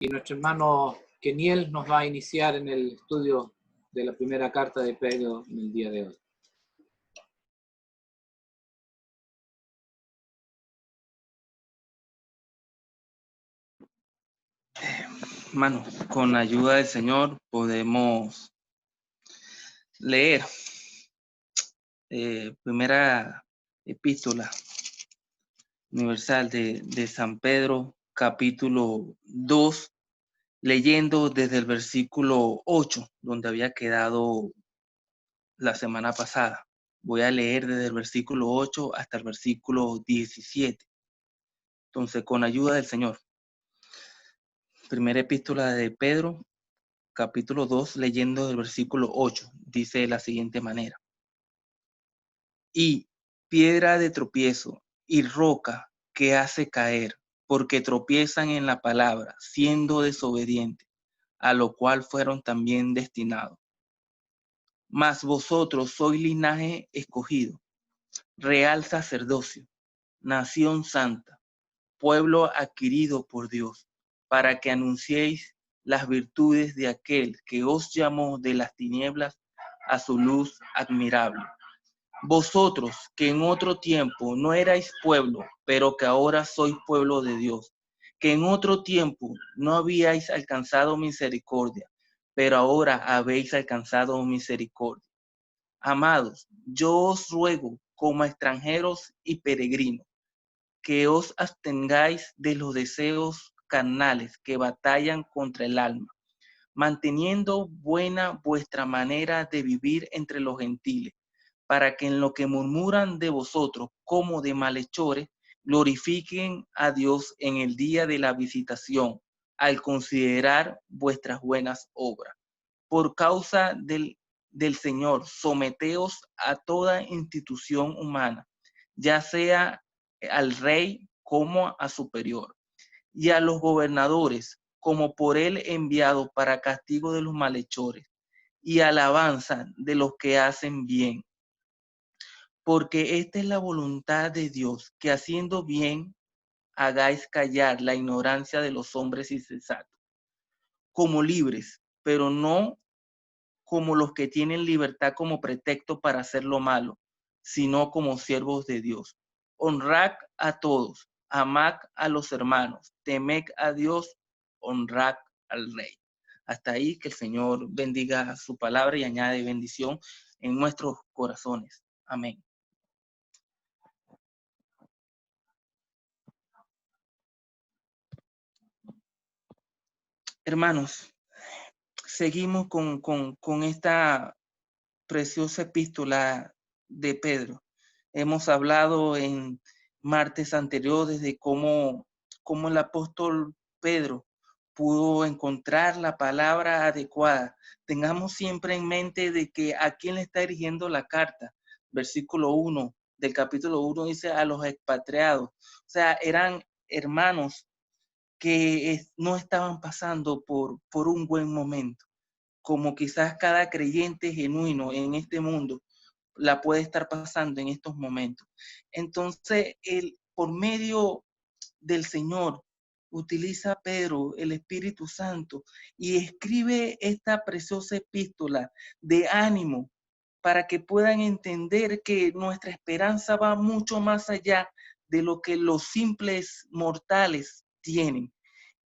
Y nuestro hermano Keniel nos va a iniciar en el estudio de la primera carta de Pedro en el día de hoy. Hermanos, con la ayuda del Señor podemos leer primera epístola universal de San Pedro, capítulo 2, leyendo desde el versículo 8, donde había quedado la semana pasada. Voy a leer desde el versículo 8 hasta el versículo 17. Entonces, con ayuda del Señor. Primera epístola de Pedro, capítulo 2, leyendo del versículo 8, dice de la siguiente manera: y piedra de tropiezo y roca que hace caer, porque tropiezan en la palabra, siendo desobedientes, a lo cual fueron también destinados. Mas vosotros sois linaje escogido, real sacerdocio, nación santa, pueblo adquirido por Dios, para que anunciéis las virtudes de aquel que os llamó de las tinieblas a su luz admirable. Vosotros que en otro tiempo no erais pueblo, pero que ahora sois pueblo de Dios, que en otro tiempo no habíais alcanzado misericordia, pero ahora habéis alcanzado misericordia. Amados, yo os ruego como extranjeros y peregrinos, que os abstengáis de los deseos carnales que batallan contra el alma, manteniendo buena vuestra manera de vivir entre los gentiles, para que en lo que murmuran de vosotros como de malhechores, glorifiquen a Dios en el día de la visitación, al considerar vuestras buenas obras. Por causa del Señor, someteos a toda institución humana, ya sea al rey como a superior, y a los gobernadores, como por él enviado para castigo de los malhechores, y alabanza de los que hacen bien. Porque esta es la voluntad de Dios, que haciendo bien hagáis callar la ignorancia de los hombres insensatos, como libres, pero no como los que tienen libertad como pretexto para hacer lo malo, sino como siervos de Dios. Honrad a todos, amad a los hermanos, temed a Dios, honrad al Rey. Hasta ahí, que el Señor bendiga su palabra y añade bendición en nuestros corazones. Amén. Hermanos, seguimos con esta preciosa epístola de Pedro. Hemos hablado en martes anteriores de cómo el apóstol Pedro pudo encontrar la palabra adecuada. Tengamos siempre en mente de que a quién le está dirigiendo la carta. Versículo 1 del capítulo 1 dice: a los expatriados. O sea, eran hermanos que no estaban pasando por un buen momento, como quizás cada creyente genuino en este mundo la puede estar pasando en estos momentos. Entonces, por medio del Señor, utiliza Pedro, el Espíritu Santo, y escribe esta preciosa epístola de ánimo para que puedan entender que nuestra esperanza va mucho más allá de lo que los simples mortales tienen.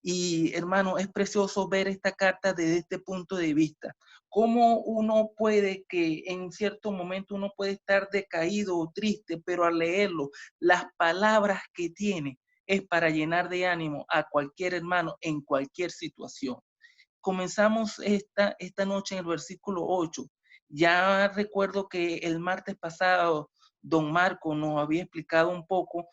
Y hermano, es precioso ver esta carta desde este punto de vista. Cómo uno puede que en cierto momento uno puede estar decaído o triste, pero al leerlo, las palabras que tiene es para llenar de ánimo a cualquier hermano en cualquier situación. Comenzamos esta noche en el versículo 8. Ya recuerdo que el martes pasado don Marco nos había explicado un poco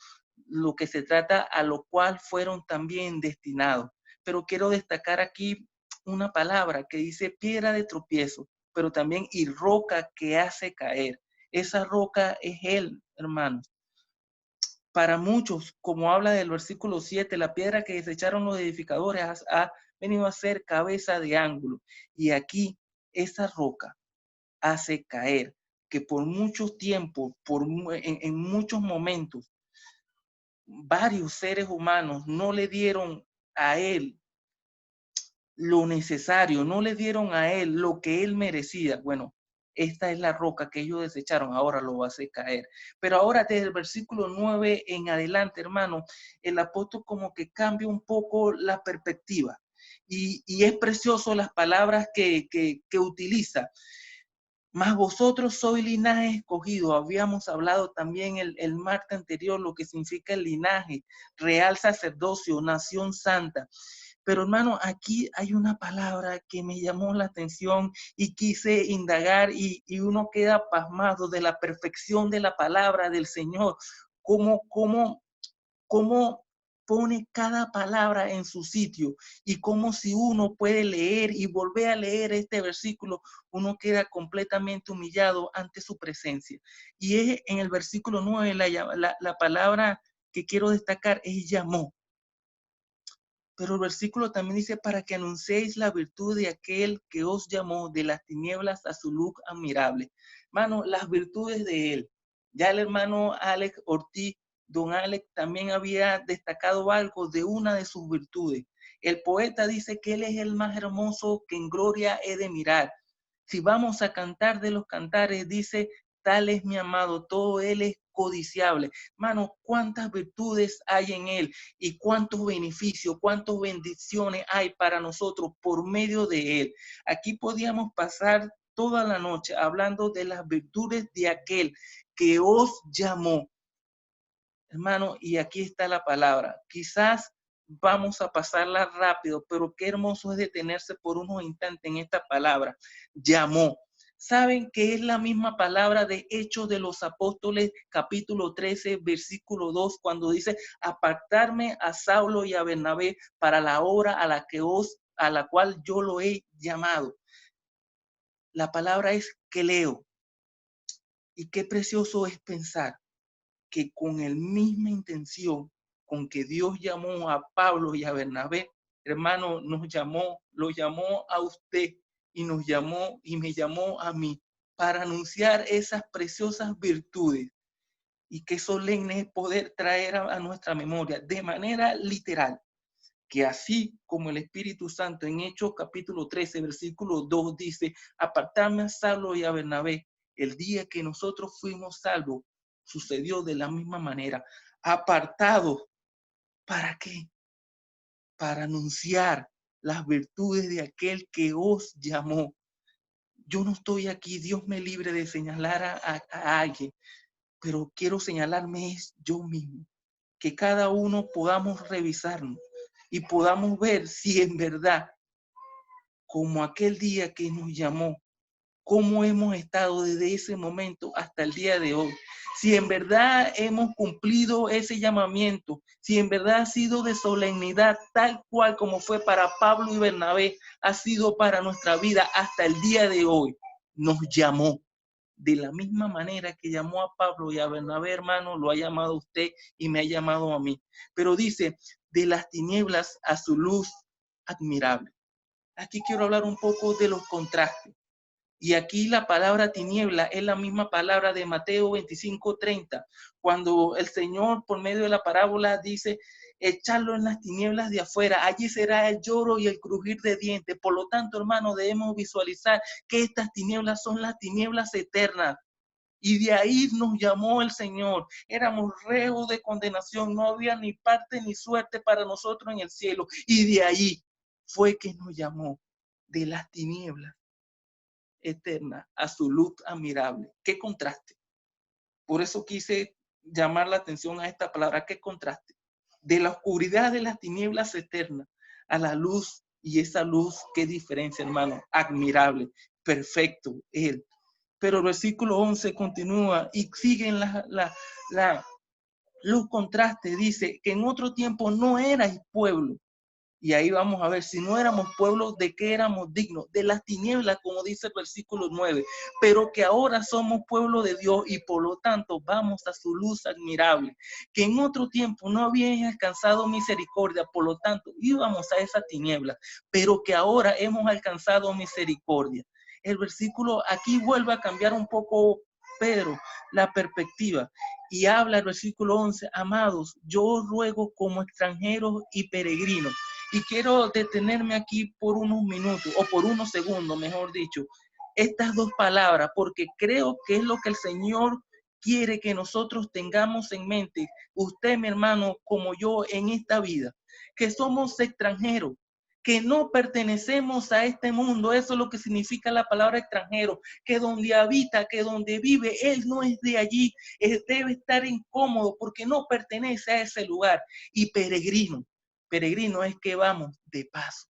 lo que se trata, a lo cual fueron también destinados. Pero quiero destacar aquí una palabra que dice piedra de tropiezo, pero también y roca que hace caer. Esa roca es él, hermanos. Para muchos, como habla del versículo 7, la piedra que desecharon los edificadores ha venido a ser cabeza de ángulo. Y aquí esa roca hace caer, que por mucho tiempo, en muchos momentos, varios seres humanos no le dieron a él lo necesario, no le dieron a él lo que él merecía. Bueno, esta es la roca que ellos desecharon, ahora lo va a hacer caer. Pero ahora desde el versículo 9 en adelante, hermano, el apóstol como que cambia un poco la perspectiva. Y es precioso las palabras que utiliza. Mas vosotros sois linaje escogido. Habíamos hablado también el martes anterior lo que significa el linaje, real sacerdocio, nación santa. Pero hermano, aquí hay una palabra que me llamó la atención y quise indagar y uno queda pasmado de la perfección de la palabra del Señor. Cómo pone cada palabra en su sitio y como si uno puede leer y volver a leer este versículo, uno queda completamente humillado ante su presencia. Y es en el versículo 9, la palabra que quiero destacar es llamó. Pero el versículo también dice, para que anunciéis la virtud de aquel que os llamó de las tinieblas a su luz admirable. Hermano, las virtudes de él. Ya el hermano Alex Ortiz, don Alex, también había destacado algo de una de sus virtudes. El poeta dice que él es el más hermoso que en gloria he de mirar. Si vamos a cantar de los cantares, dice, tal es mi amado, todo él es codiciable. Hermano, cuántas virtudes hay en él y cuántos beneficios, cuántas bendiciones hay para nosotros por medio de él. Aquí podíamos pasar toda la noche hablando de las virtudes de aquel que os llamó. Hermano, y aquí está la palabra. Quizás vamos a pasarla rápido, pero qué hermoso es detenerse por unos instantes en esta palabra. Llamó. ¿Saben que es la misma palabra de Hechos de los Apóstoles, capítulo 13, versículo 2, cuando dice, apartarme a Saulo y a Bernabé para la obra a la cual yo lo he llamado? La palabra es keleo. Y qué precioso es pensar que con la misma intención con que Dios llamó a Pablo y a Bernabé, hermano, lo llamó a usted y nos llamó y me llamó a mí para anunciar esas preciosas virtudes y qué solemne es poder traer a nuestra memoria de manera literal que así como el Espíritu Santo en Hechos capítulo 13, versículo 2 dice, apartarme a Saulo y a Bernabé, el día que nosotros fuimos salvos, sucedió de la misma manera. Apartados, ¿para qué? Para anunciar las virtudes de aquel que os llamó. Yo no estoy aquí, Dios me libre de señalar a alguien, pero quiero señalarme es yo mismo. Que cada uno podamos revisarnos y podamos ver si en verdad, como aquel día que nos llamó, cómo hemos estado desde ese momento hasta el día de hoy. Si en verdad hemos cumplido ese llamamiento, si en verdad ha sido de solemnidad, tal cual como fue para Pablo y Bernabé, ha sido para nuestra vida hasta el día de hoy. Nos llamó. De la misma manera que llamó a Pablo y a Bernabé, hermano, lo ha llamado a usted y me ha llamado a mí. Pero dice, de las tinieblas a su luz admirable. Aquí quiero hablar un poco de los contrastes. Y aquí la palabra tiniebla es la misma palabra de Mateo 25:30, cuando el Señor por medio de la parábola dice, echarlo en las tinieblas de afuera, allí será el lloro y el crujir de dientes. Por lo tanto, hermano, debemos visualizar que estas tinieblas son las tinieblas eternas. Y de ahí nos llamó el Señor. Éramos reos de condenación, no había ni parte ni suerte para nosotros en el cielo. Y de ahí fue que nos llamó de las tinieblas eterna a su luz admirable. Qué contraste. Por eso quise llamar la atención a esta palabra. Qué contraste. De la oscuridad de las tinieblas eternas a la luz, y esa luz, qué diferencia, hermano. Admirable, perfecto, Él. Pero el versículo 11 continúa y siguen los contrastes. Dice que en otro tiempo no erais pueblo. Y ahí vamos a ver, si no éramos pueblo, ¿de qué éramos dignos? De las tinieblas, como dice el versículo 9, pero que ahora somos pueblo de Dios y por lo tanto vamos a su luz admirable, que en otro tiempo no habían alcanzado misericordia, por lo tanto íbamos a esa tiniebla, pero que ahora hemos alcanzado misericordia. El versículo aquí vuelve a cambiar un poco, Pedro, la perspectiva. Y habla el versículo 11, amados, yo os ruego como extranjeros y peregrinos, Y quiero detenerme aquí por unos minutos, o por unos segundos, mejor dicho, estas dos palabras, porque creo que es lo que el Señor quiere que nosotros tengamos en mente, usted, mi hermano, como yo en esta vida, que somos extranjeros, que no pertenecemos a este mundo. Eso es lo que significa la palabra extranjero, que donde habita, que donde vive, él no es de allí, debe estar incómodo porque no pertenece a ese lugar. Y peregrino, peregrino es que vamos de paso,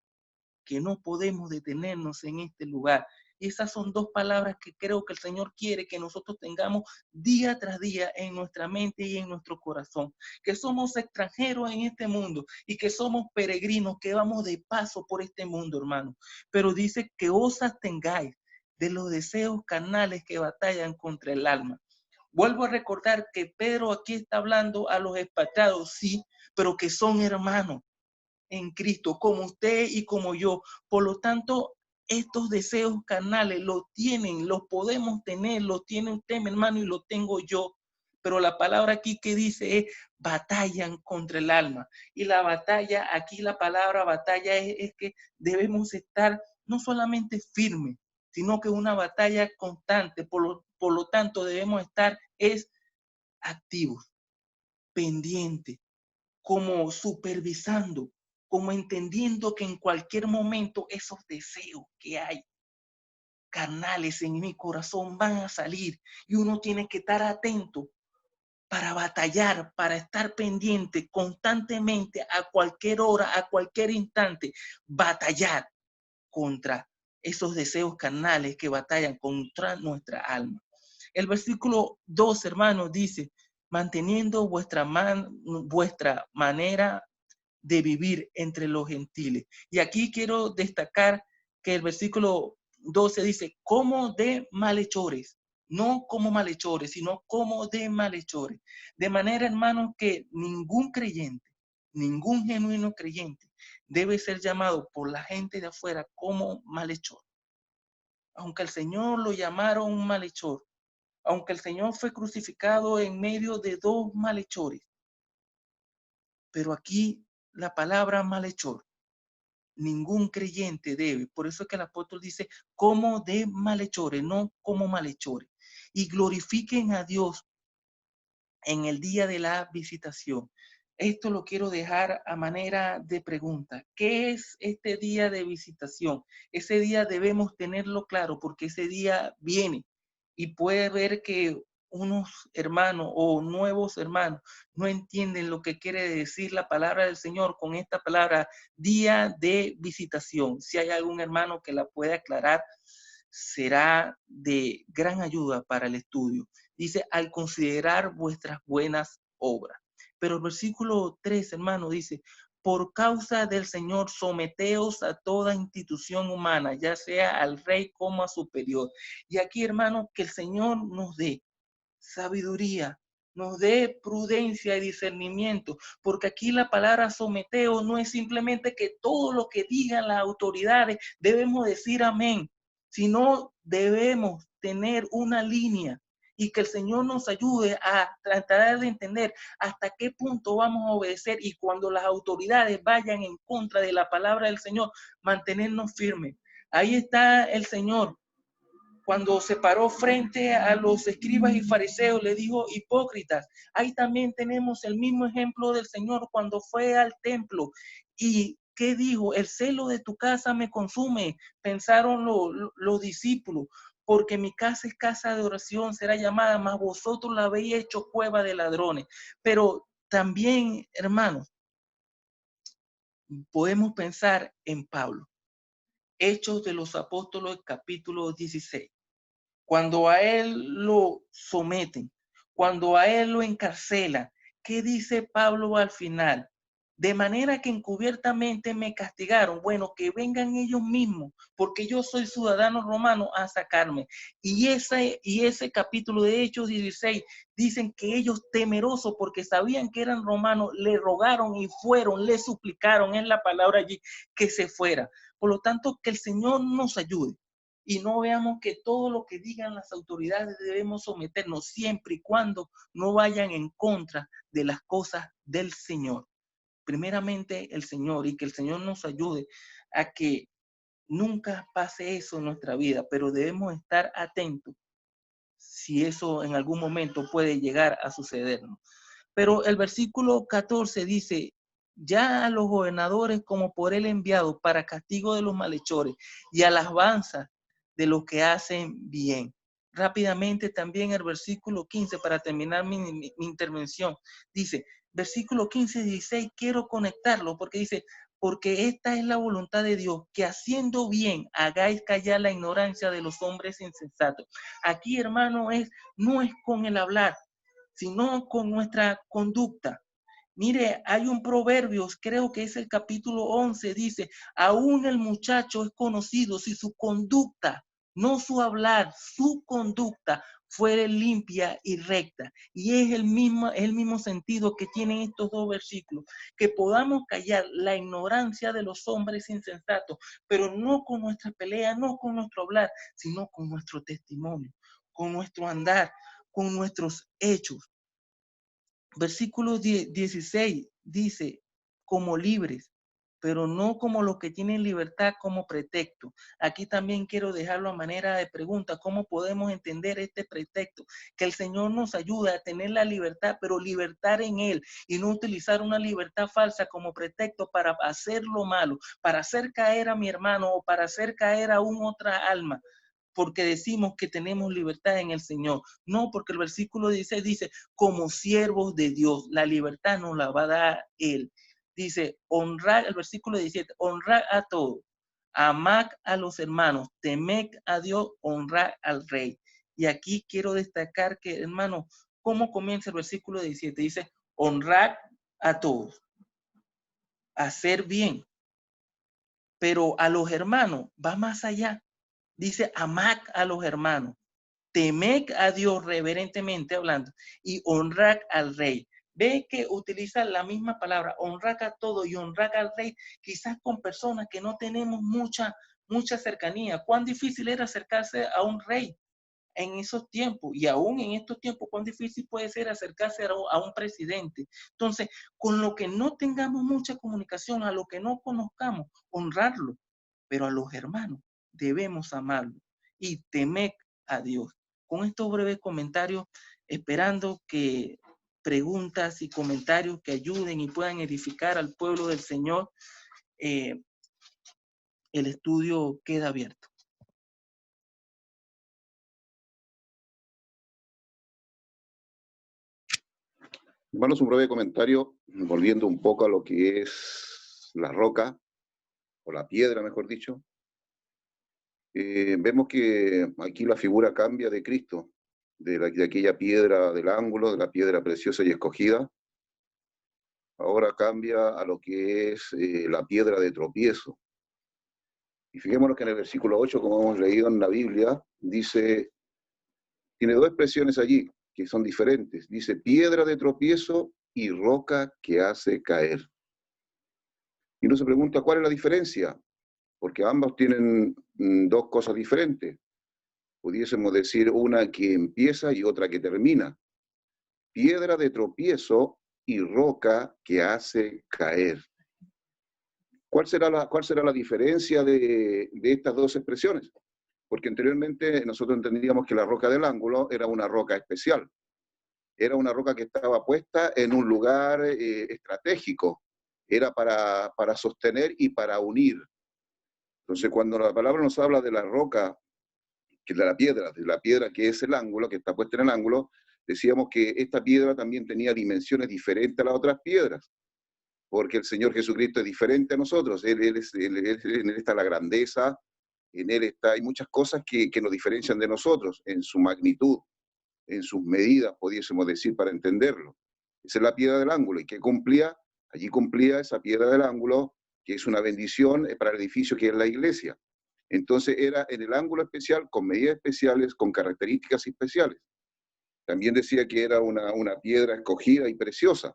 que no podemos detenernos en este lugar. Y esas son dos palabras que creo que el Señor quiere que nosotros tengamos día tras día en nuestra mente y en nuestro corazón. Que somos extranjeros en este mundo y que somos peregrinos, que vamos de paso por este mundo, hermano. Pero dice que os abstengáis de los deseos carnales que batallan contra el alma. Vuelvo a recordar que Pedro aquí está hablando a los expatriados, sí, pero que son hermanos en Cristo, como usted y como yo. Por lo tanto, estos deseos carnales los tienen, los podemos tener, los tiene usted, mi hermano, y los tengo yo. Pero la palabra aquí que dice es batallan contra el alma. Y la batalla, aquí la palabra batalla es que debemos estar no solamente firmes, sino que una batalla constante. Por lo tanto, debemos estar activos, pendientes, como supervisando, como entendiendo que en cualquier momento esos deseos que hay carnales en mi corazón van a salir y uno tiene que estar atento para batallar, para estar pendiente constantemente a cualquier hora, a cualquier instante, batallar contra esos deseos carnales que batallan contra nuestra alma. El versículo 2, hermanos, dice, manteniendo vuestra manera de vivir entre los gentiles. Y aquí quiero destacar que el versículo 12 dice, como de malhechores, no como malhechores, sino como de malhechores. De manera, hermanos, que ningún creyente, ningún genuino creyente debe ser llamado por la gente de afuera como malhechor. Aunque el Señor lo llamaron un malhechor, aunque el Señor fue crucificado en medio de dos malhechores, pero aquí la palabra malhechor, ningún creyente debe. Por eso es que el apóstol dice, como de malhechores, no como malhechores. Y glorifiquen a Dios en el día de la visitación. Esto lo quiero dejar a manera de pregunta. ¿Qué es este día de visitación? Ese día debemos tenerlo claro porque ese día viene y puede ver que unos hermanos o nuevos hermanos no entienden lo que quiere decir la palabra del Señor con esta palabra día de visitación. Si hay algún hermano que la pueda aclarar, será de gran ayuda para el estudio. Dice, al considerar vuestras buenas obras. Pero el versículo 3, hermano, dice, por causa del Señor, someteos a toda institución humana, ya sea al rey como a superior. Y aquí, hermano, que el Señor nos dé sabiduría, nos dé prudencia y discernimiento, porque aquí la palabra someteo no es simplemente que todo lo que digan las autoridades debemos decir amén, sino debemos tener una línea y que el Señor nos ayude a tratar de entender hasta qué punto vamos a obedecer y cuando las autoridades vayan en contra de la palabra del Señor, mantenernos firmes. Ahí está el Señor. Cuando se paró frente a los escribas y fariseos, le dijo, hipócritas. Ahí también tenemos el mismo ejemplo del Señor cuando fue al templo. ¿Y qué dijo? El celo de tu casa me consume, pensaron los discípulos, porque mi casa es casa de oración, será llamada, mas vosotros la habéis hecho cueva de ladrones. Pero también, hermanos, podemos pensar en Pablo. Hechos de los Apóstoles, capítulo 16. Cuando a él lo someten, cuando a él lo encarcelan, ¿qué dice Pablo al final? De manera que encubiertamente me castigaron. Bueno, que vengan ellos mismos, porque yo soy ciudadano romano, a sacarme. Y ese capítulo de Hechos 16, dicen que ellos temerosos, porque sabían que eran romanos, le rogaron y fueron, le suplicaron, es la palabra allí, que se fuera. Por lo tanto, que el Señor nos ayude y no veamos que todo lo que digan las autoridades debemos someternos siempre y cuando no vayan en contra de las cosas del Señor. primeramente el Señor, y que el Señor nos ayude a que nunca pase eso en nuestra vida, pero debemos estar atentos si eso en algún momento puede llegar a sucedernos. Pero el versículo 14 dice, ya a los gobernadores como por él enviado para castigo de los malhechores y alabanza de los que hacen bien. Rápidamente también el versículo 15, para terminar mi intervención, dice, versículo 15 y 16, quiero conectarlo porque dice, porque esta es la voluntad de Dios, que haciendo bien hagáis callar la ignorancia de los hombres insensatos. Aquí, hermano, no es con el hablar, sino con nuestra conducta. Mire, hay un Proverbios, creo que es el capítulo 11, dice, aún el muchacho es conocido si su conducta, no su hablar, su conducta fuere limpia y recta. Y es el mismo sentido que tienen estos dos versículos, que podamos callar la ignorancia de los hombres insensatos, pero no con nuestra pelea, no con nuestro hablar, sino con nuestro testimonio, con nuestro andar, con nuestros hechos. Versículo 16 dice, como libres, pero no como los que tienen libertad como pretexto. Aquí también quiero dejarlo a manera de pregunta, ¿cómo podemos entender este pretexto? Que el Señor nos ayuda a tener la libertad, pero libertad en Él, y no utilizar una libertad falsa como pretexto para hacer lo malo, para hacer caer a mi hermano o para hacer caer a otra alma, porque decimos que tenemos libertad en el Señor. No, porque el versículo 16 dice, como siervos de Dios, la libertad nos la va a dar Él. Dice, honrar, el versículo 17, honrar a todos, amad a los hermanos, temed a Dios, honrar al rey. Y aquí quiero destacar que, hermano, ¿cómo comienza el versículo 17? Dice, honrar a todos, hacer bien, pero a los hermanos va más allá. Dice, amad a los hermanos, temed a Dios reverentemente hablando y honrad al rey. Ve que utiliza la misma palabra, honrad a todo y honrad al rey, quizás con personas que no tenemos mucha cercanía. Cuán difícil era acercarse a un rey en esos tiempos, y aún en estos tiempos, cuán difícil puede ser acercarse a un presidente. Entonces, con lo que no tengamos mucha comunicación, a lo que no conozcamos, honrarlo, pero a los hermanos debemos amarlo y temer a Dios. Con estos breves comentarios, esperando que preguntas y comentarios que ayuden y puedan edificar al pueblo del Señor, el estudio queda abierto. Hermanos, un breve comentario, volviendo un poco a lo que es la roca, o la piedra, mejor dicho. Vemos que aquí la figura cambia de Cristo, de aquella piedra del ángulo, de la piedra preciosa y escogida. Ahora cambia a lo que es la piedra de tropiezo. Y fijémonos que en el versículo 8, como hemos leído en la Biblia, dice, tiene dos expresiones allí que son diferentes. Dice, piedra de tropiezo y roca que hace caer. Y uno se pregunta, ¿cuál es la diferencia? Porque ambos tienen dos cosas diferentes. Pudiésemos decir una que empieza y otra que termina. Piedra de tropiezo y roca que hace caer. ¿Cuál será la diferencia de estas dos expresiones? Porque anteriormente nosotros entendíamos que la roca del ángulo era una roca especial. Era una roca que estaba puesta en un lugar estratégico. Era para sostener y para unir. Entonces, cuando la palabra nos habla de la roca, que es de la piedra que es el ángulo, que está puesta en el ángulo, decíamos que esta piedra también tenía dimensiones diferentes a las otras piedras, porque el Señor Jesucristo es diferente a nosotros. En él está la grandeza, en Él hay muchas cosas que nos diferencian de nosotros, en su magnitud, en sus medidas, pudiésemos decir, para entenderlo. Esa es la piedra del ángulo. ¿Y qué cumplía? Allí cumplía esa piedra del ángulo, que es una bendición para el edificio que es la iglesia. Entonces era en el ángulo especial, con medidas especiales, con características especiales. También decía que era una piedra escogida y preciosa,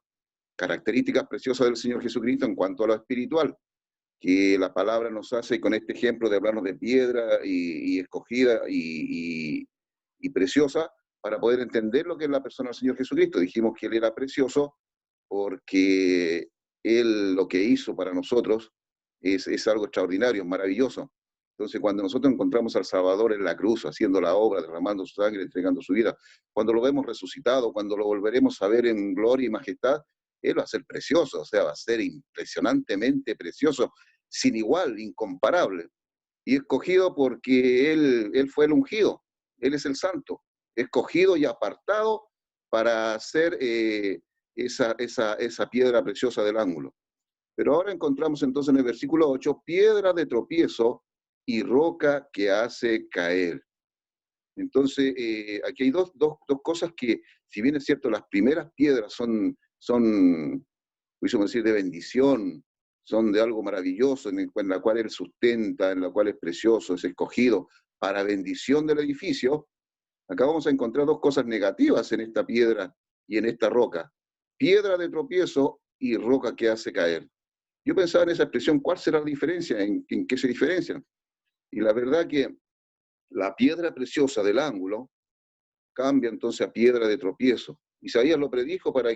características preciosas del Señor Jesucristo en cuanto a lo espiritual, que la palabra nos hace con este ejemplo de hablarnos de piedra y escogida y preciosa, para poder entender lo que es la persona del Señor Jesucristo. Dijimos que Él era precioso porque Él lo que hizo para nosotros es algo extraordinario, es maravilloso. Entonces, cuando nosotros encontramos al Salvador en la cruz, haciendo la obra, derramando su sangre, entregando su vida, cuando lo vemos resucitado, cuando lo volveremos a ver en gloria y majestad, Él va a ser precioso, o sea, va a ser impresionantemente precioso, sin igual, incomparable. Y escogido porque él fue el ungido, Él es el santo, escogido y apartado para hacer esa piedra preciosa del ángulo. Pero ahora encontramos entonces en el versículo 8, piedra de tropiezo y roca que hace caer. Entonces, aquí hay dos cosas que, si bien es cierto, las primeras piedras son pudiésemos decir, de bendición, son de algo maravilloso, en la cual Él sustenta, en la cual es precioso, es escogido para bendición del edificio. Acá vamos a encontrar dos cosas negativas en esta piedra y en esta roca. Piedra de tropiezo y roca que hace caer. Yo pensaba en esa expresión, ¿cuál será la diferencia? ¿En qué se diferencian? Y la verdad que la piedra preciosa del ángulo cambia entonces a piedra de tropiezo. Isaías lo predijo para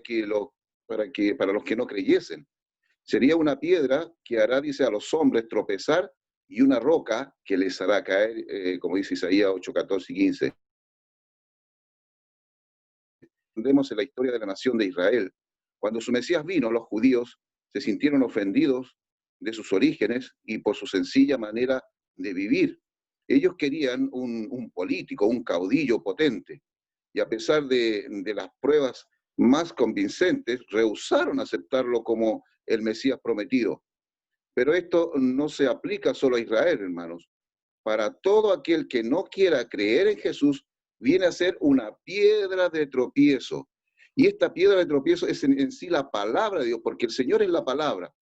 los que no creyesen. Sería una piedra que hará, dice, a los hombres tropezar y una roca que les hará caer, como dice Isaías 8, 14 y 15. Vemos en la historia de la nación de Israel. Cuando su Mesías vino, los judíos se sintieron ofendidos de sus orígenes y por su sencilla manera de vivir. Ellos querían un político, un caudillo potente, y a pesar de las pruebas más convincentes, rehusaron aceptarlo como el Mesías prometido. Pero esto no se aplica solo a Israel, hermanos. Para todo aquel que no quiera creer en Jesús, viene a ser una piedra de tropiezo. Y esta piedra de tropiezo es en sí la palabra de Dios, porque el Señor es la palabra.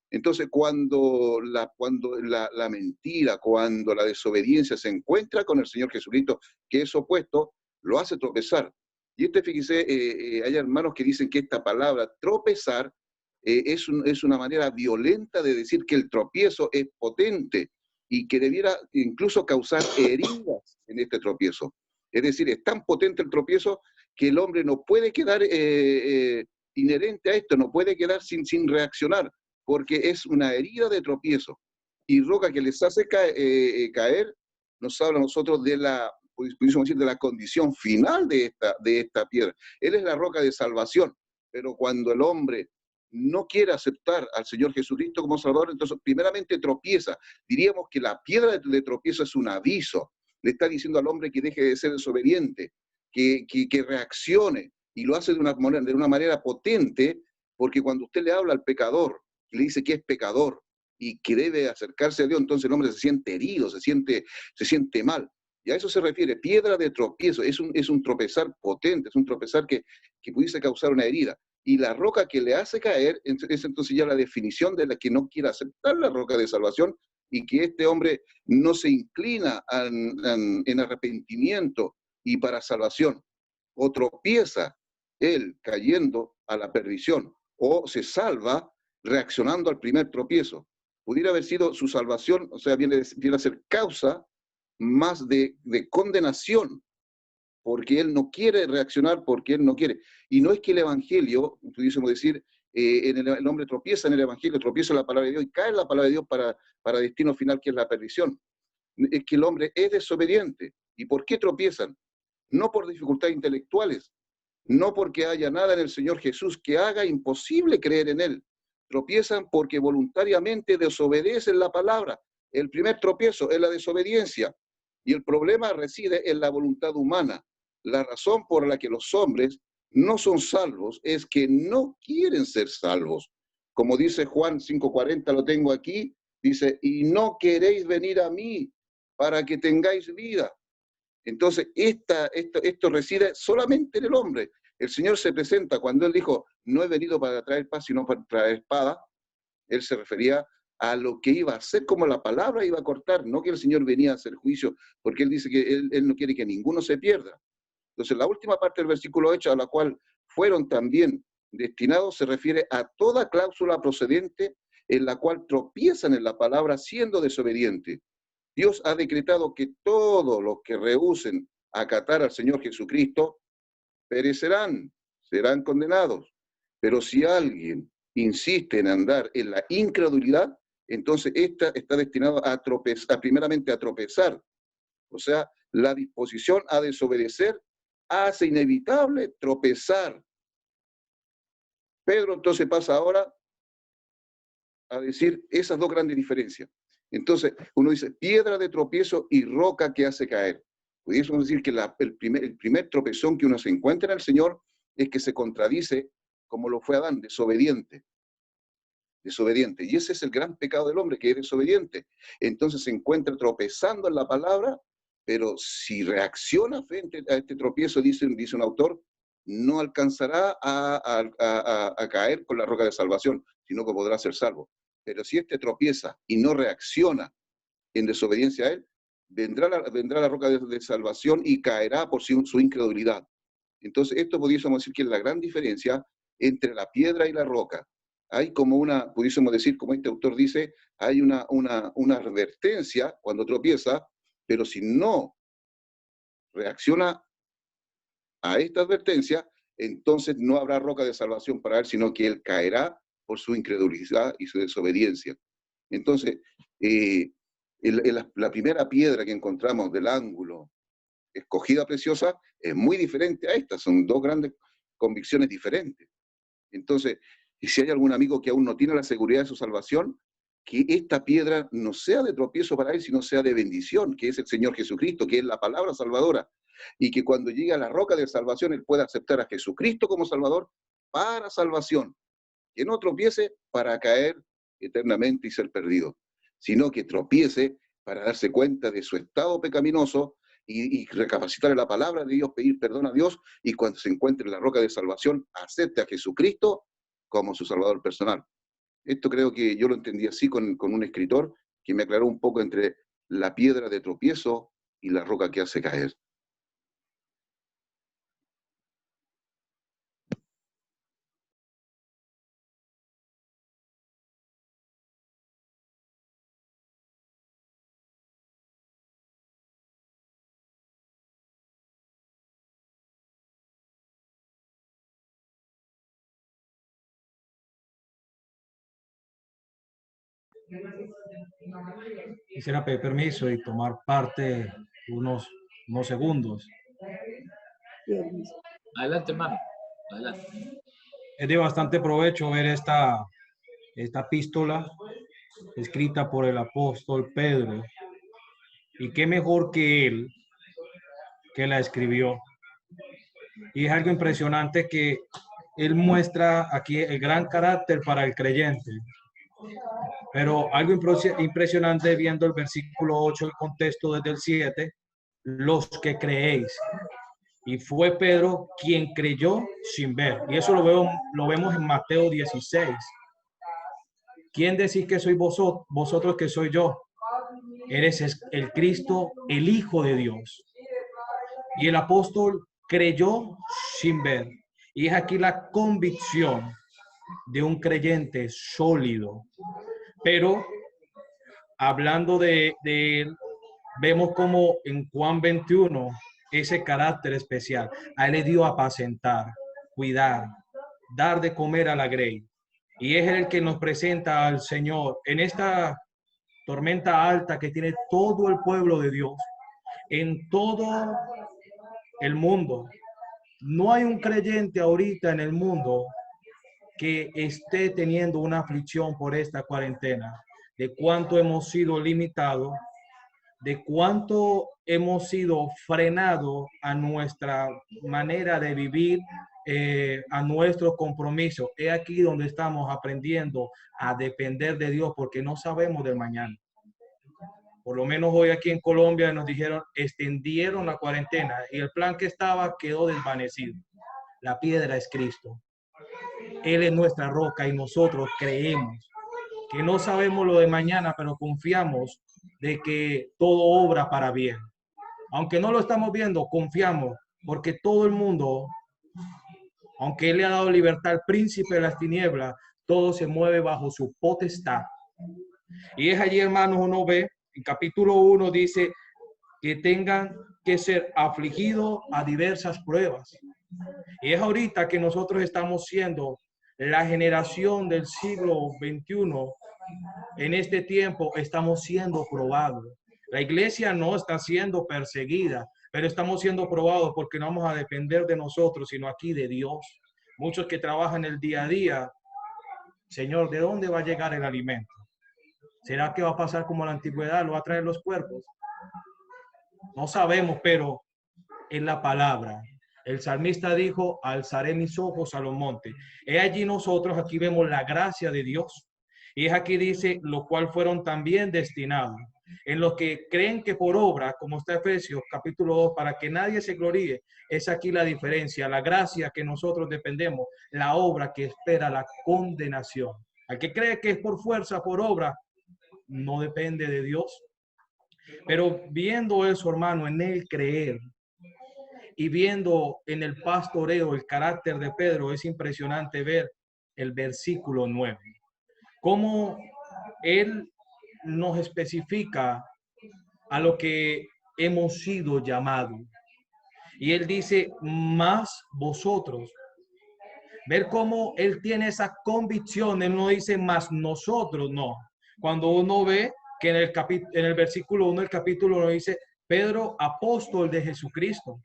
Entonces, cuando la mentira, cuando la desobediencia se encuentra con el Señor Jesucristo, que es opuesto, lo hace tropezar. Y fíjese, hay hermanos que dicen que esta palabra, tropezar, es una manera violenta de decir que el tropiezo es potente y que debiera incluso causar heridas en este tropiezo. Es decir, es tan potente el tropiezo que el hombre no puede quedar inherente a esto, no puede quedar sin reaccionar, porque es una herida de tropiezo. Y roca que les hace caer, nos habla a nosotros de pudiésemos decir, de la condición final de esta piedra. Él es la roca de salvación, pero cuando el hombre no quiere aceptar al Señor Jesucristo como Salvador, entonces primeramente tropieza. Diríamos que la piedra de tropiezo es un aviso. Le está diciendo al hombre que deje de ser desobediente, que reaccione, y lo hace de una manera potente, porque cuando usted le habla al pecador, le dice que es pecador y que debe acercarse a Dios, entonces el hombre se siente herido, se siente mal. Y a eso se refiere, piedra de tropiezo, es un tropezar potente, es un tropezar que pudiese causar una herida. Y la roca que le hace caer es entonces ya la definición de la que no quiere aceptar la roca de salvación, y que este hombre no se inclina en arrepentimiento y para salvación, o tropieza él cayendo a la perdición, o se salva reaccionando al primer tropiezo. Pudiera haber sido su salvación, o sea, viene a ser causa más de condenación, porque él no quiere reaccionar, porque él no quiere. Y no es que el Evangelio, pudiésemos decir, el hombre tropieza en el Evangelio, tropieza en la palabra de Dios y cae en la palabra de Dios para destino final, que es la perdición. Es que el hombre es desobediente. ¿Y por qué tropiezan? No por dificultades intelectuales, no porque haya nada en el Señor Jesús que haga imposible creer en Él. Tropiezan porque voluntariamente desobedecen la palabra. El primer tropiezo es la desobediencia. Y el problema reside en la voluntad humana. La razón por la que los hombres no son salvos es que no quieren ser salvos. Como dice Juan 5:40, lo tengo aquí, dice, y no queréis venir a mí para que tengáis vida. Entonces, esto reside solamente en el hombre. El Señor se presenta cuando Él dijo, no he venido para traer paz, sino para traer espada. Él se refería a lo que iba a hacer, como la palabra iba a cortar, no que el Señor venía a hacer juicio, porque Él dice que Él no quiere que ninguno se pierda. Entonces, la última parte del versículo 8, a la cual fueron también destinados, se refiere a toda cláusula procedente en la cual tropiezan en la palabra siendo desobedientes. Dios ha decretado que todos los que rehúsen acatar al Señor Jesucristo perecerán, serán condenados. Pero si alguien insiste en andar en la incredulidad, entonces esta está destinada a tropezar, primeramente a tropezar. O sea, la disposición a desobedecer hace inevitable tropezar. Pedro entonces pasa ahora a decir esas dos grandes diferencias. Entonces, uno dice piedra de tropiezo y roca que hace caer. Pudiésemos decir que el primer tropezón que uno se encuentra en el Señor es que se contradice, como lo fue Adán, desobediente. Desobediente. Y ese es el gran pecado del hombre, que es desobediente. Entonces se encuentra tropezando en la palabra, pero si reacciona frente a este tropiezo, dice un autor, no alcanzará a caer con la roca de salvación, sino que podrá ser salvo. Pero si este tropieza y no reacciona en desobediencia a él, vendrá la roca de salvación y caerá por su incredulidad. Entonces, esto pudiésemos decir que es la gran diferencia entre la piedra y la roca. Hay como pudiésemos decir, como este autor dice, hay una advertencia cuando tropieza, pero si no reacciona a esta advertencia, entonces no habrá roca de salvación para él, sino que él caerá por su incredulidad y su desobediencia. Entonces, la primera piedra que encontramos del ángulo, escogida preciosa, es muy diferente a esta, son dos grandes convicciones diferentes. Entonces, y si hay algún amigo que aún no tiene la seguridad de su salvación, que esta piedra no sea de tropiezo para él, sino sea de bendición, que es el Señor Jesucristo, que es la palabra salvadora, y que cuando llegue a la roca de salvación, él pueda aceptar a Jesucristo como Salvador para salvación, que no tropiece para caer eternamente y ser perdido, sino que tropiece para darse cuenta de su estado pecaminoso y recapacitar en la palabra de Dios, pedir perdón a Dios, y cuando se encuentre en la roca de salvación, acepte a Jesucristo como su Salvador personal. Esto creo que yo lo entendí así con un escritor que me aclaró un poco entre la piedra de tropiezo y la roca que hace caer. Quisiera pedir permiso y tomar parte unos segundos. Adelante, hermano. Adelante. Es de bastante provecho ver esta epístola escrita por el apóstol Pedro. Y qué mejor que él que la escribió. Y es algo impresionante que él muestra aquí el gran carácter para el creyente. Pero algo impresionante viendo el versículo 8, el contexto desde el 7, los que creéis. Y fue Pedro quien creyó sin ver. Y eso lo vemos en Mateo 16. ¿Quién decís que sois vosotros que soy yo? Eres el Cristo, el Hijo de Dios. Y el apóstol creyó sin ver. Y es aquí la convicción de un creyente sólido. Pero hablando de él, vemos como en Juan 21 ese carácter especial. A él le dio apacentar, cuidar, dar de comer a la grey. Y es el que nos presenta al Señor en esta tormenta alta que tiene todo el pueblo de Dios, en todo el mundo. No hay un creyente ahorita en el mundo que esté teniendo una aflicción por esta cuarentena, de cuánto hemos sido limitados, de cuánto hemos sido frenados a nuestra manera de vivir, a nuestro compromiso. Es aquí donde estamos aprendiendo a depender de Dios porque no sabemos del mañana. Por lo menos hoy aquí en Colombia nos dijeron, extendieron la cuarentena y el plan que estaba quedó desvanecido. La piedra es Cristo. Él es nuestra roca y nosotros creemos que no sabemos lo de mañana, pero confiamos de que todo obra para bien. Aunque no lo estamos viendo, confiamos porque todo el mundo, aunque Él le ha dado libertad al príncipe de las tinieblas, todo se mueve bajo su potestad. Y es allí, hermanos, uno ve, en capítulo 1 dice que tengan que ser afligidos a diversas pruebas. Y es ahorita que nosotros estamos siendo la generación del siglo XXI, en este tiempo estamos siendo probados. La iglesia no está siendo perseguida, pero estamos siendo probados porque no vamos a depender de nosotros, sino aquí de Dios. Muchos que trabajan el día a día, Señor, ¿de dónde va a llegar el alimento? ¿Será que va a pasar como la antigüedad? ¿Lo va a traer los cuerpos? No sabemos, pero en la palabra. El salmista dijo, alzaré mis ojos a los montes. He allí nosotros, aquí vemos la gracia de Dios. Y es aquí dice, lo cual fueron también destinados. En los que creen que por obra, como está Efesios capítulo 2, para que nadie se gloríe, es aquí la diferencia, la gracia que nosotros dependemos, la obra que espera la condenación. Al que cree que es por fuerza, por obra, no depende de Dios. Pero viendo eso, hermano, en el creer, y viendo en el pastoreo el carácter de Pedro, es impresionante ver el versículo 9. Cómo él nos especifica a lo que hemos sido llamados. Y él dice, más vosotros. Ver cómo él tiene esa convicción, él no dice más nosotros, no. Cuando uno ve que en el versículo 1 del capítulo 1 dice, Pedro, apóstol de Jesucristo.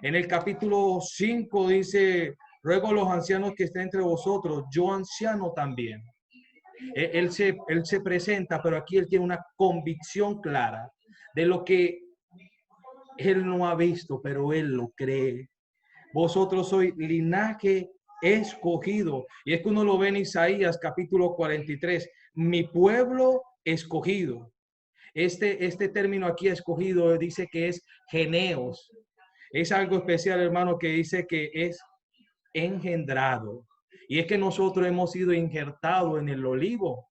En el capítulo 5 dice, ruego a los ancianos que estén entre vosotros, yo anciano también. Él se presenta, pero aquí él tiene una convicción clara de lo que él no ha visto, pero él lo cree. Vosotros sois linaje escogido. Y es que uno lo ve en Isaías capítulo 43, mi pueblo escogido. Este término aquí escogido dice que es geneos. Es algo especial, hermano, que dice que es engendrado. Y es que nosotros hemos sido injertados en el olivo.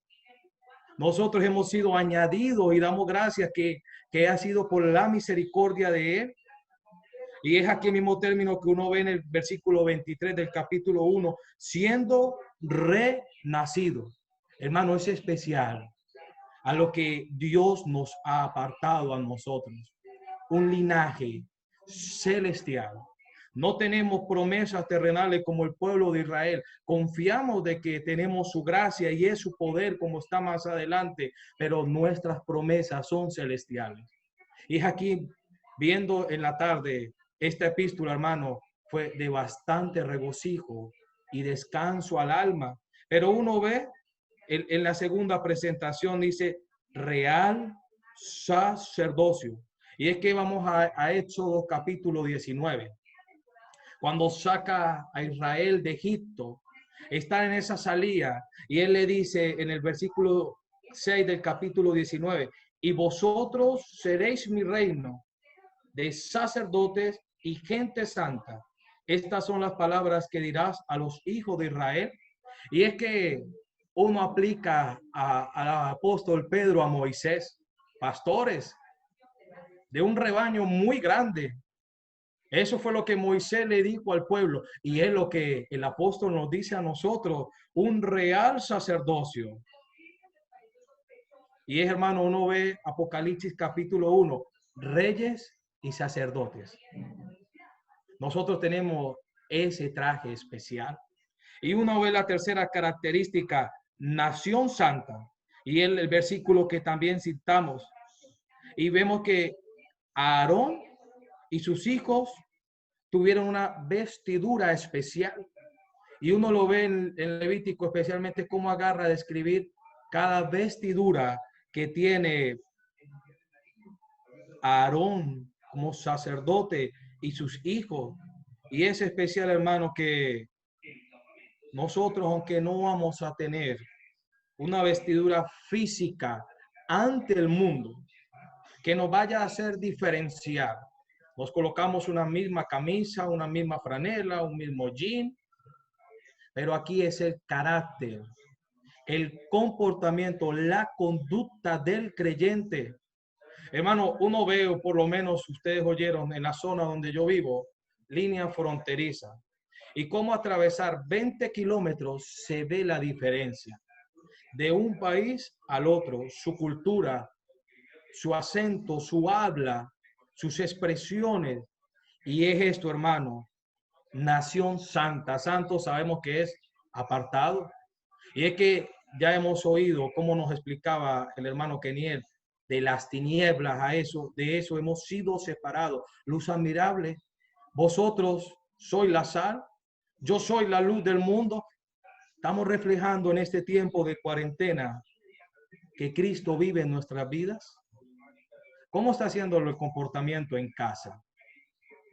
Nosotros hemos sido añadidos y damos gracias que ha sido por la misericordia de Él. Y es aquí el mismo término que uno ve en el versículo 23 del capítulo 1, siendo renacido. Hermano, es especial a lo que Dios nos ha apartado a nosotros. Un linaje celestial. No tenemos promesas terrenales como el pueblo de Israel. Confiamos de que tenemos su gracia y es su poder como está más adelante, pero nuestras promesas son celestiales. Y es aquí, viendo en la tarde esta epístola, hermano, fue de bastante regocijo y descanso al alma. Pero uno ve en la segunda presentación, dice, real sacerdocio. Y es que vamos a Éxodo capítulo 19. Cuando saca a Israel de Egipto, está en esa salida y él le dice en el versículo 6 del capítulo 19, y vosotros seréis mi reino de sacerdotes y gente santa. Estas son las palabras que dirás a los hijos de Israel. Y es que uno aplica al apóstol Pedro a Moisés, pastores de un rebaño muy grande. Eso fue lo que Moisés le dijo al pueblo y es lo que el apóstol nos dice a nosotros, un real sacerdocio. Y es, hermano, uno ve Apocalipsis capítulo 1, reyes y sacerdotes. Nosotros tenemos ese traje especial. Y uno ve la tercera característica, nación santa. Y el versículo que también citamos. Y vemos que Aarón y sus hijos tuvieron una vestidura especial. Y uno lo ve en Levítico, especialmente cómo agarra a describir cada vestidura que tiene Aarón como sacerdote y sus hijos. Y es especial, hermano, que nosotros, aunque no vamos a tener una vestidura física ante el mundo, que nos vaya a hacer diferenciar. Nos colocamos una misma camisa, una misma franela, un mismo jean, pero aquí es el carácter, el comportamiento, la conducta del creyente. Hermano, uno ve, por lo menos ustedes oyeron en la zona donde yo vivo, línea fronteriza, y cómo atravesar 20 kilómetros se ve la diferencia de un país al otro, su cultura, su acento, su habla, sus expresiones. Y es esto, hermano, nación santa. Santo sabemos que es apartado. Y es que ya hemos oído cómo nos explicaba el hermano Keniel, de las tinieblas a eso, de eso hemos sido separados. Luz admirable, vosotros sois la sal, yo soy la luz del mundo. Estamos reflejando en este tiempo de cuarentena que Cristo vive en nuestras vidas. ¿Cómo está haciendo el comportamiento en casa?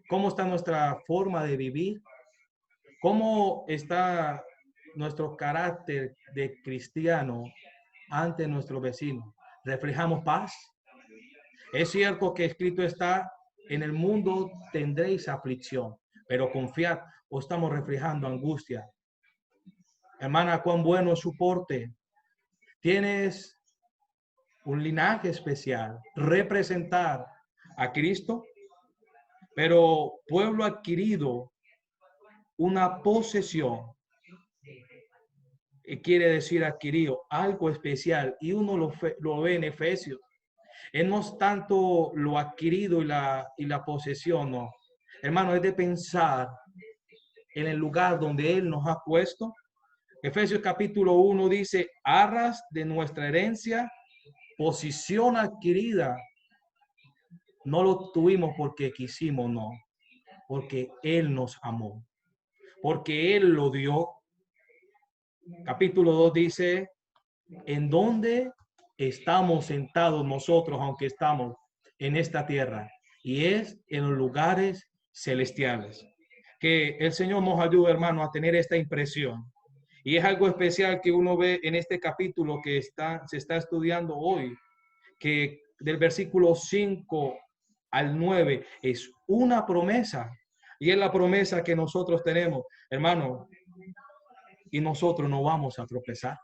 ¿Cómo está nuestra forma de vivir? ¿Cómo está nuestro carácter de cristiano ante nuestro vecino? ¿Reflejamos paz? Es cierto que escrito está, en el mundo tendréis aflicción, pero confiad, o estamos reflejando angustia. Hermana, cuán bueno es su porte. Tienes un linaje especial, representar a Cristo, pero pueblo adquirido, una posesión, quiere decir adquirido, algo especial, y uno lo ve en Efesios. No es tanto lo adquirido y la posesión, no. Hermano, es de pensar en el lugar donde Él nos ha puesto. Efesios capítulo 1 dice, arras de nuestra herencia, posición adquirida. No lo tuvimos porque quisimos, no. Porque Él nos amó. Porque Él lo dio. Capítulo 2 dice, en donde estamos sentados nosotros, aunque estamos en esta tierra, y es en los lugares celestiales. Que el Señor nos ayude, hermano, a tener esta impresión. Y es algo especial que uno ve en este capítulo que se está estudiando hoy, que del versículo 5 al 9 es una promesa. Y es la promesa que nosotros tenemos, hermano, y nosotros no vamos a tropezar.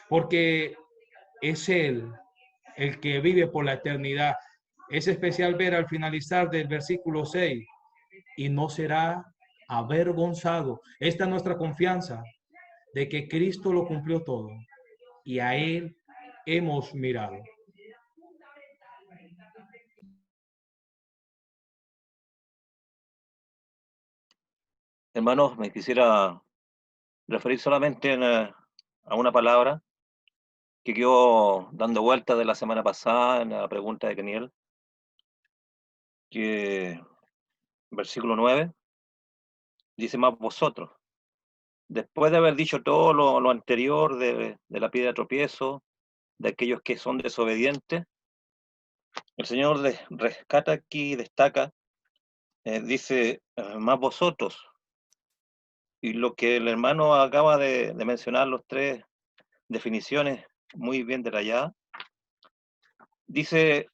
Porque es Él el que vive por la eternidad. Es especial ver al finalizar del versículo 6, y no será avergonzado. Esta es nuestra confianza de que Cristo lo cumplió todo y a Él hemos mirado. Hermanos, me quisiera referir solamente a una palabra que quedó dando vueltas de la semana pasada en la pregunta de Keniel, que versículo 9 dice más vosotros. Después de haber dicho todo lo anterior de la piedra de tropiezo, de aquellos que son desobedientes, el Señor rescata aquí, destaca, dice más vosotros. Y lo que el hermano acaba de mencionar, los tres definiciones muy bien detalladas, dice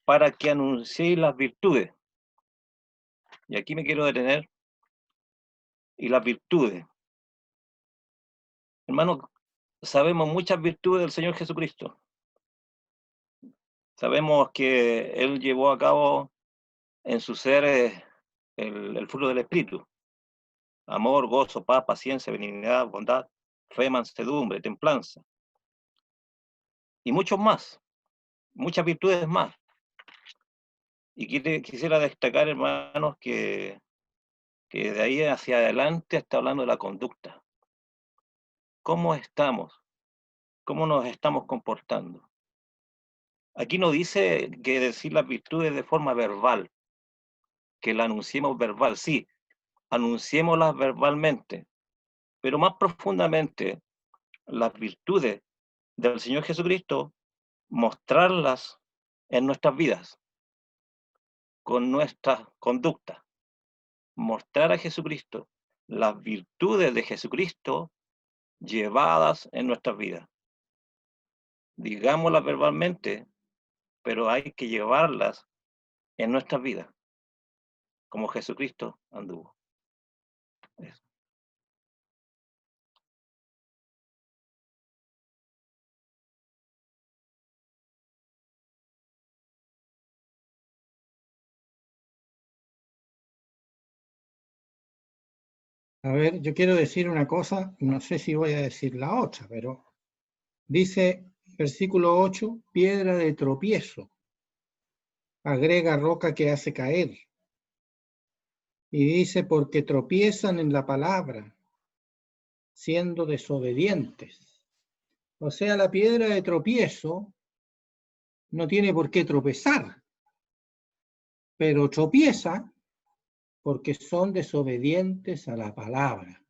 para que anunciéis las virtudes. Y aquí me quiero detener. Y las virtudes. Hermanos, sabemos muchas virtudes del Señor Jesucristo. Sabemos que Él llevó a cabo en su ser el fruto del Espíritu. Amor, gozo, paz, paciencia, benignidad, bondad, fe, mansedumbre, templanza. Y muchos más. Muchas virtudes más. Y quisiera destacar, hermanos, que de ahí hacia adelante está hablando de la conducta. ¿Cómo estamos? ¿Cómo nos estamos comportando? Aquí no dice que decir las virtudes de forma verbal, que la anunciemos verbal, sí, anunciémoslas verbalmente, pero más profundamente las virtudes del Señor Jesucristo, mostrarlas en nuestras vidas, con nuestra conducta, mostrar a Jesucristo, las virtudes de Jesucristo llevadas en nuestras vidas. Digámoslas verbalmente, pero hay que llevarlas en nuestras vidas, como Jesucristo anduvo. Eso. A ver, yo quiero decir una cosa, no sé si voy a decir la otra, pero dice versículo 8, piedra de tropiezo, agrega roca que hace caer. Y dice, porque tropiezan en la palabra, siendo desobedientes. O sea, la piedra de tropiezo no tiene por qué tropezar, pero tropieza porque son desobedientes a la palabra.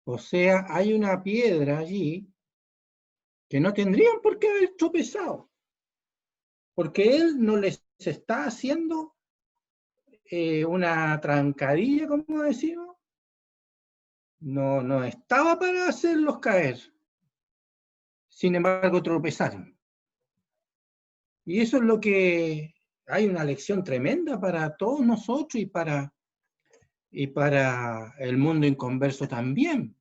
O sea, hay una piedra allí que no tendrían por qué haber tropezado, porque él no les está haciendo una trancadilla, como decimos. No estaba para hacerlos caer. Sin embargo, tropezaron. Y eso es lo que hay una lección tremenda para todos nosotros y para el mundo inconverso también.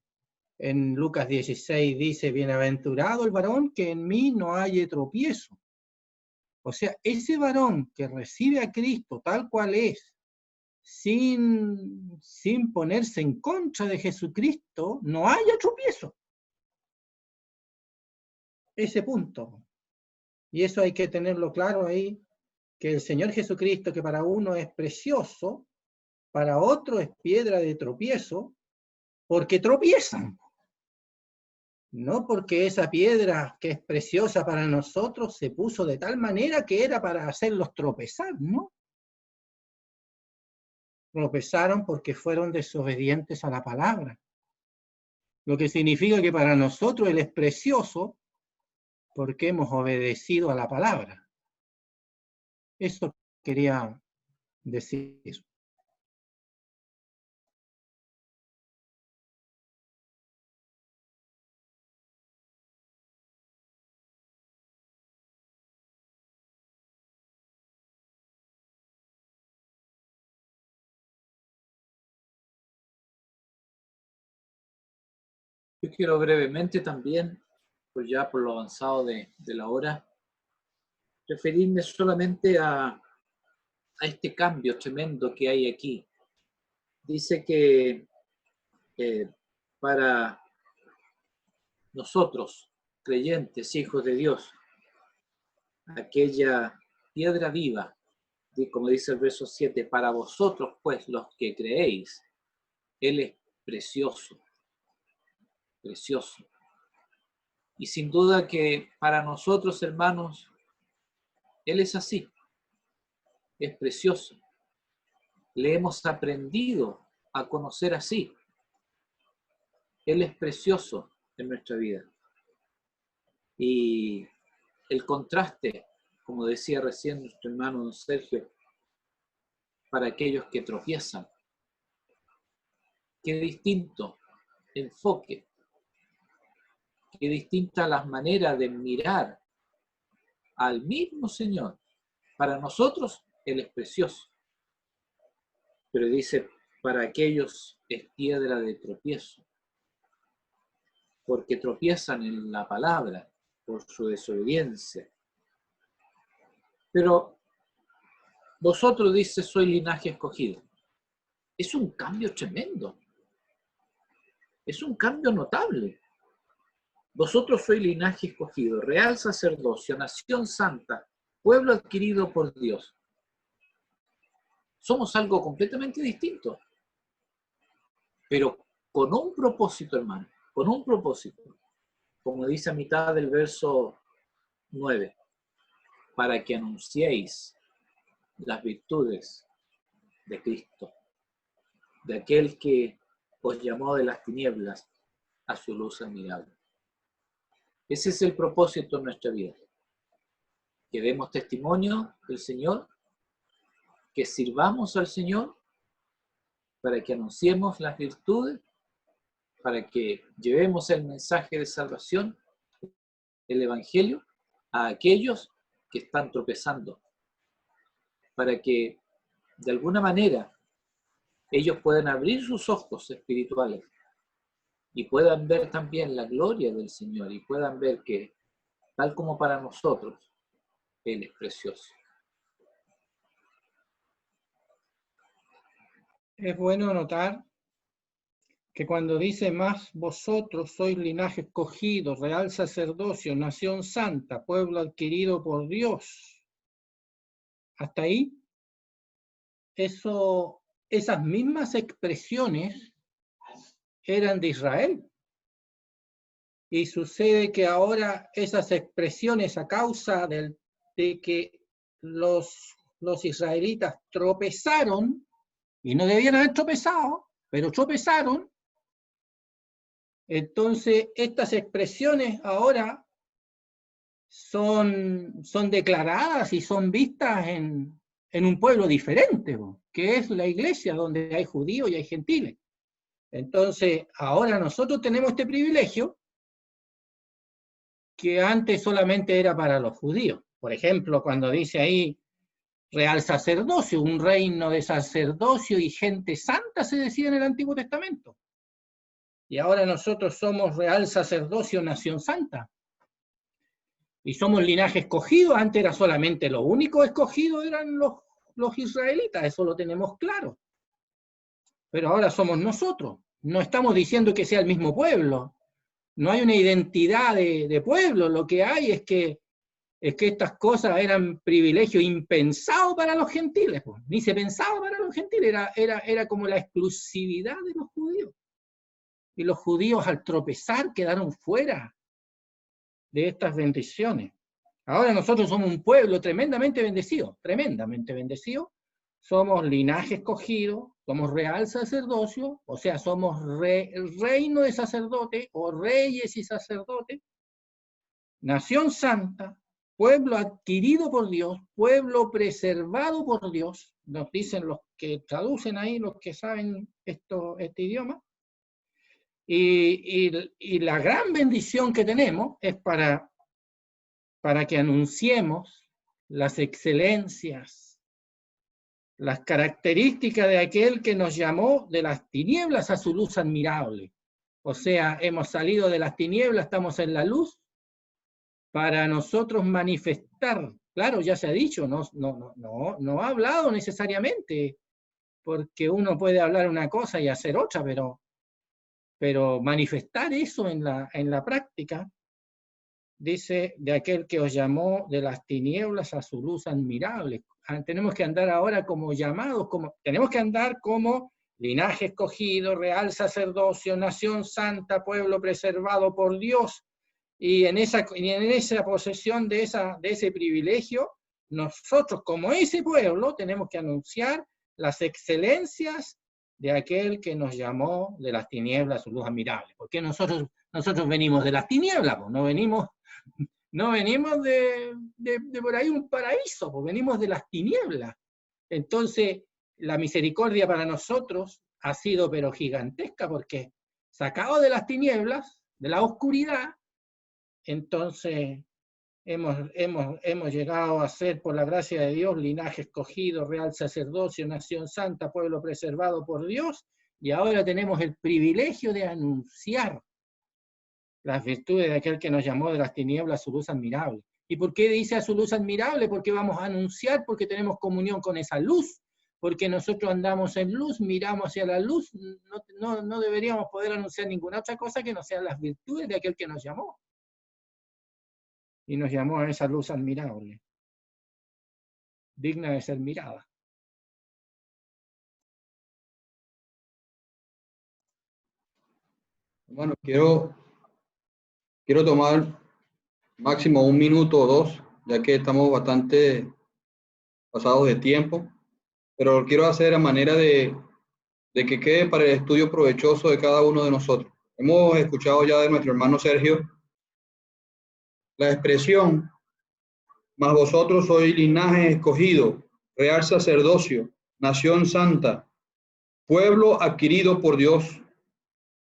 En Lucas 16 dice, bienaventurado el varón que en mí no haya tropiezo. O sea, ese varón que recibe a Cristo tal cual es, sin ponerse en contra de Jesucristo, no haya tropiezo. Ese punto. Y eso hay que tenerlo claro ahí, que el Señor Jesucristo, que para uno es precioso, para otro es piedra de tropiezo, porque tropiezan. No porque esa piedra que es preciosa para nosotros se puso de tal manera que era para hacerlos tropezar, ¿no? Tropezaron porque fueron desobedientes a la palabra. Lo que significa que para nosotros Él es precioso porque hemos obedecido a la palabra. Eso quería decir. Yo quiero brevemente también, pues ya por lo avanzado de la hora, referirme solamente a este cambio tremendo que hay aquí. Dice que para nosotros, creyentes, hijos de Dios, aquella piedra viva, como dice el verso 7, para vosotros pues los que creéis, Él es precioso, precioso. Y sin duda que para nosotros, hermanos, Él es así, es precioso. Le hemos aprendido a conocer así. Él es precioso en nuestra vida. Y el contraste, como decía recién nuestro hermano don Sergio, para aquellos que tropiezan. Qué distinto enfoque, qué distintas las maneras de mirar al mismo Señor. Para nosotros Él es precioso, pero dice, para aquellos es piedra de tropiezo, porque tropiezan en la palabra por su desobediencia. Pero vosotros, dice, sois linaje escogido. Es un cambio tremendo. Es un cambio notable. Vosotros sois linaje escogido, real sacerdocio, nación santa, pueblo adquirido por Dios. Somos algo completamente distinto. Pero con un propósito, hermano, con un propósito. Como dice a mitad del verso 9, para que anunciéis las virtudes de Cristo, de aquel que os llamó de las tinieblas a su luz admirable. Ese es el propósito de nuestra vida. Que demos testimonio del Señor, que sirvamos al Señor, para que anunciemos las virtudes, para que llevemos el mensaje de salvación, el Evangelio, a aquellos que están tropezando, para que de alguna manera ellos puedan abrir sus ojos espirituales y puedan ver también la gloria del Señor y puedan ver que, tal como para nosotros, Él es precioso. Es bueno notar que cuando dice más vosotros sois linaje escogido, real sacerdocio, nación santa, pueblo adquirido por Dios, hasta ahí, esas mismas expresiones eran de Israel. Y sucede que ahora esas expresiones a causa de que los israelitas tropezaron, y no debían haber tropezado, pero tropezaron, entonces estas expresiones ahora son declaradas y son vistas en un pueblo diferente, que es la iglesia, donde hay judíos y hay gentiles. Entonces, ahora nosotros tenemos este privilegio que antes solamente era para los judíos. Por ejemplo, cuando dice ahí real sacerdocio, un reino de sacerdocio y gente santa, se decía en el Antiguo Testamento. Y ahora nosotros somos real sacerdocio, nación santa. Y somos linaje escogido. Antes era solamente lo único escogido eran los israelitas, eso lo tenemos claro. Pero ahora somos nosotros. No estamos diciendo que sea el mismo pueblo. No hay una identidad de pueblo. Lo que hay es que estas cosas eran privilegio impensado para los gentiles. Pues. Ni se pensaba para los gentiles. Era como la exclusividad de los judíos. Y los judíos al tropezar quedaron fuera de estas bendiciones. Ahora nosotros somos un pueblo tremendamente bendecido. Somos linaje escogido, somos real sacerdocio, o sea, somos reino de sacerdotes, o reyes y sacerdotes, nación santa, pueblo adquirido por Dios, pueblo preservado por Dios, nos dicen los que traducen ahí, los que saben este idioma, y la gran bendición que tenemos es para que anunciemos las excelencias, las características de aquel que nos llamó de las tinieblas a su luz admirable. O sea, hemos salido de las tinieblas, estamos en la luz, para nosotros manifestar, claro, ya se ha dicho, no ha hablado necesariamente, porque uno puede hablar una cosa y hacer otra, pero manifestar eso en la práctica, dice, de aquel que os llamó de las tinieblas a su luz admirable. Tenemos que andar ahora como llamados, tenemos que andar como linaje escogido, real sacerdocio, nación santa, pueblo preservado por Dios, y en esa posesión de ese privilegio, nosotros como ese pueblo tenemos que anunciar las excelencias de aquel que nos llamó de las tinieblas a su luz admirable. Porque nosotros venimos de las tinieblas, pues, no venimos de por ahí un paraíso, pues venimos de las tinieblas. Entonces, la misericordia para nosotros ha sido pero gigantesca, porque sacado de las tinieblas, de la oscuridad, entonces hemos llegado a ser, por la gracia de Dios, linaje escogido, real sacerdocio, nación santa, pueblo preservado por Dios, y ahora tenemos el privilegio de anunciar las virtudes de aquel que nos llamó de las tinieblas a su luz admirable. ¿Y por qué dice a su luz admirable? Porque vamos a anunciar, porque tenemos comunión con esa luz, porque nosotros andamos en luz, miramos hacia la luz, no deberíamos poder anunciar ninguna otra cosa que no sean las virtudes de aquel que nos llamó. Y nos llamó a esa luz admirable, digna de ser mirada. Bueno, quiero tomar máximo 1 minuto o 2, ya que estamos bastante pasados de tiempo, pero lo quiero hacer a manera de que quede para el estudio provechoso de cada uno de nosotros. Hemos escuchado ya de nuestro hermano Sergio la expresión: mas vosotros sois linaje escogido, real sacerdocio, nación santa, pueblo adquirido por Dios,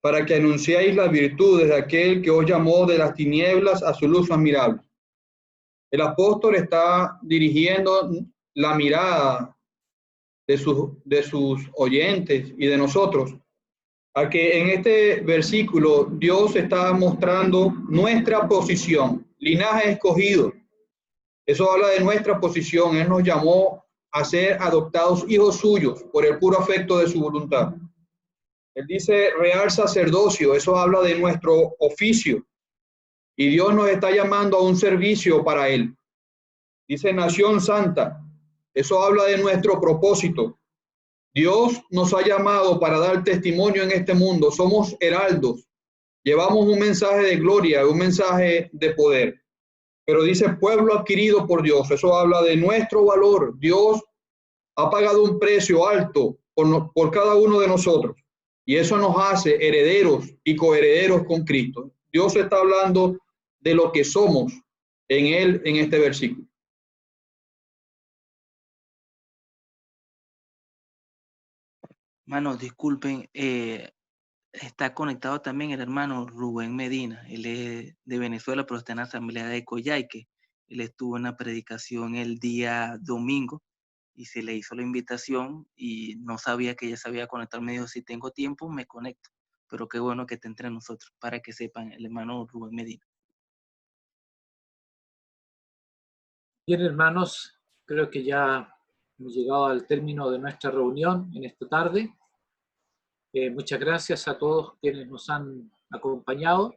para que anunciéis las virtudes de aquel que os llamó de las tinieblas a su luz admirable. El apóstol está dirigiendo la mirada de sus oyentes y de nosotros a que en este versículo Dios está mostrando nuestra posición, linaje escogido. Eso habla de nuestra posición. Él nos llamó a ser adoptados hijos suyos por el puro afecto de su voluntad. Él dice real sacerdocio, eso habla de nuestro oficio. Y Dios nos está llamando a un servicio para Él. Dice nación santa, eso habla de nuestro propósito. Dios nos ha llamado para dar testimonio en este mundo. Somos heraldos. Llevamos un mensaje de gloria, un mensaje de poder. Pero dice pueblo adquirido por Dios. Eso habla de nuestro valor. Dios ha pagado un precio alto por cada uno de nosotros. Y eso nos hace herederos y coherederos con Cristo. Dios está hablando de lo que somos en Él en este versículo. Hermanos, disculpen, está conectado también el hermano Rubén Medina. Él es de Venezuela, pero está en la asamblea de Coyhaique. Él estuvo en la predicación el día domingo y se le hizo la invitación y no sabía que ya se había conectado. Me dijo, si tengo tiempo, me conecto. Pero qué bueno que esté entre nosotros, para que sepan, el hermano Rubén Medina. Bien, hermanos, creo que ya hemos llegado al término de nuestra reunión en esta tarde. Muchas gracias a todos quienes nos han acompañado.